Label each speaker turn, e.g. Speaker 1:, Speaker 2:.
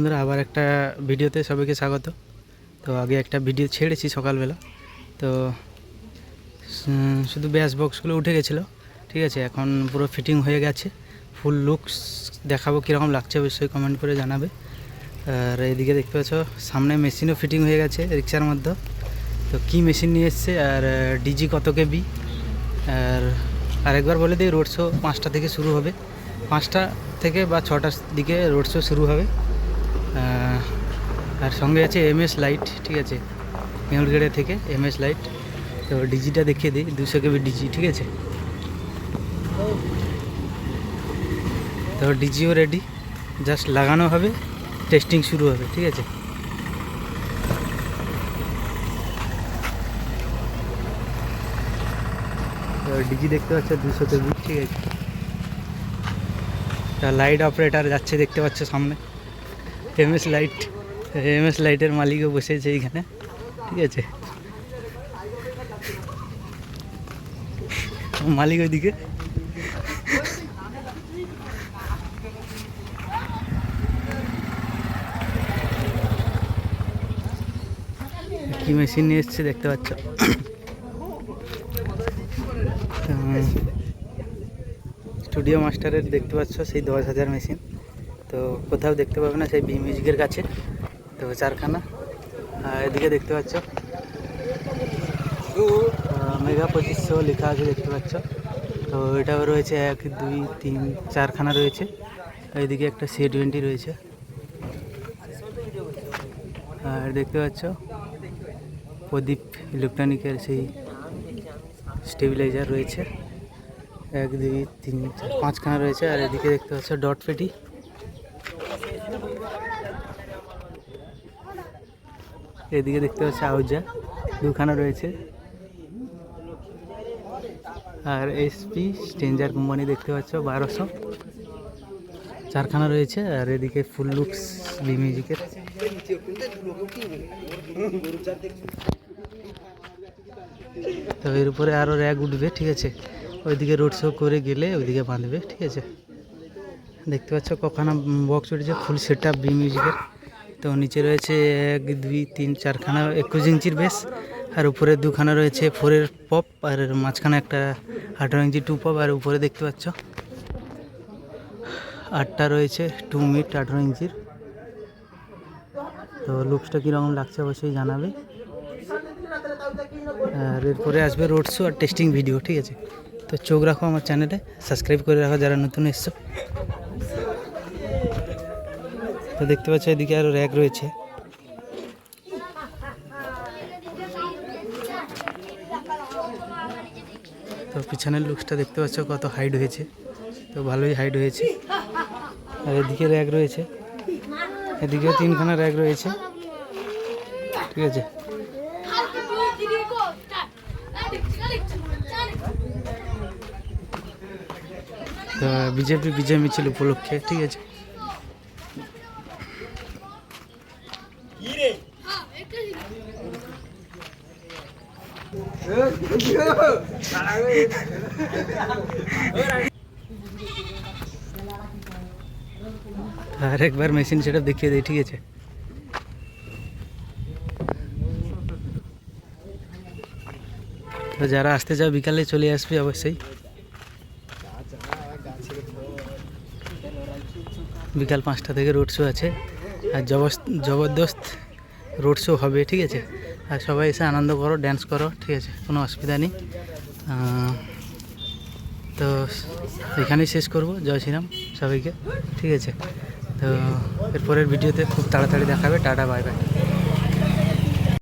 Speaker 1: বন্ধুরা, আবার একটা ভিডিওতে সবাইকে স্বাগত। তো আগে একটা ভিডিও ছেড়েছি সকালবেলা, তো শুধু ব্যাস বক্সগুলো উঠে গেছিলো, ঠিক আছে। এখন পুরো ফিটিং হয়ে গেছে, ফুল লুকস দেখাবো, কীরকম লাগছে অবশ্যই কমেন্ট করে জানাবে। আর এদিকে দেখতে পাচ্ছ সামনে মেশিনও ফিটিং হয়ে গেছে রিক্সার মধ্যে। তো কি মেশিন নিয়ে এসছে আর ডিজি কত কেবি, আর আরেকবার বলে দিই, রোড শো 5টা থেকে শুরু হবে, 5টা থেকে বা 6টার দিকে রোড শো শুরু হবে। আর সঙ্গে আছে এমএস লাইট, ঠিক আছে, মেহুরগেড়ে থেকে এমএস লাইট। তো ডিজিটা দেখিয়ে দিই, 200 কেবি ডিজি, ঠিক আছে। তো ডিজিও রেডি, জাস্ট লাগানো হবে, টেস্টিং শুরু হবে, ঠিক আছে। তো ডিজি দেখতে পাচ্ছ 200 কেবি, ঠিক আছে। লাইট অপারেটার যাচ্ছে দেখতে পাচ্ছ সামনে, এমএস লাইটের মালিকও বসেছে এইখানে, ঠিক আছে। মালিক ওইদিকে। কি মেশিন নিয়ে এসছে দেখতে পাচ্ছ, স্টুডিও মাস্টারের দেখতে পাচ্ছ সেই 10,000 মেশিন। তো কোথাও দেখতে পাবে না, সেই বি মিউজিকের কাছে। তো 4খানা। আর এদিকে দেখতে পাচ্ছ মেগা 2500 লেখা আছে দেখতে পাচ্ছ। তো এটাও রয়েছে 1 2 3 4খানা রয়েছে। এইদিকে একটা C20 রয়েছে। আর দেখতে পাচ্ছ প্রদীপ ইলেকট্রনিকের সেই স্টেবিলাইজার রয়েছে, 1 2 3 4 5খানা রয়েছে। আর এদিকে দেখতে পাচ্ছ ডট পেটি। এদিকে দেখতে পাচ্ছ আউজা 2খানা রয়েছে। আর এসপি স্ট্রেঞ্জার কোম্পানি দেখতে পাচ্ছ 1200, 4খানা রয়েছে। আর এদিকে ফুল লুকস বি মিউজিকের। তো এর উপরে আরও র্যাক উঠবে, ঠিক আছে। ওইদিকে রোড শো করে গেলে ওইদিকে বাঁধবে, ঠিক আছে। দেখতে পাচ্ছ কখানা বক্স উঠেছে, ফুল সেট আপ বি মিউজিকের। তো নিচে রয়েছে 1 2 3 4খানা 21 ইঞ্চির বেস। আর উপরে 2খানা রয়েছে 4-এর পপ, আর মাঝখানে একটা 18 ইঞ্চি 2 পপ। আর উপরে দেখতে পাচ্ছ 8টা রয়েছে 2 মিড 18 ইঞ্চির। তো লুকসটা কীরকম লাগছে অবশ্যই জানাবে। আর এরপরে আসবে রোড শো আর টেস্টিং ভিডিও, ঠিক আছে। তো চোখ রাখো আমার চ্যানেলে, সাবস্ক্রাইব করে রাখো যারা নতুন এসছো। তো দেখতে পাচ্ছ এদিকে আরও র্যাক রয়েছে। তো পিছনের লুকসটা দেখতে পাচ্ছ কত হাইট হয়েছে, তো ভালোই হাইট হয়েছে। আর এদিকে র্যাক রয়েছে, এদিকেও 3খানা র্যাক রয়েছে, ঠিক আছে। তো বিজেপি বিজয় মিছিল উপলক্ষে, ঠিক আছে। আর একবার মেশিন সেটআপ দেখিয়ে দিই, ঠিক আছে। তো যারা আসতে চাও বিকালে চলে আসবে অবশ্যই, বিকাল 5টা থেকে রোড শো আছে। আর জবরদস্ত রোড শো হবে, ঠিক আছে। আর সবাই এসে আনন্দ করো, ড্যান্স করো, ঠিক আছে, কোনো অসুবিধা নেই। তো এখানেই শেষ করব। জয় শ্রীরাম সবাইকে, ঠিক আছে। তো এরপরের ভিডিওতে খুব তাড়াতাড়ি দেখাবে। Tata, bye bye.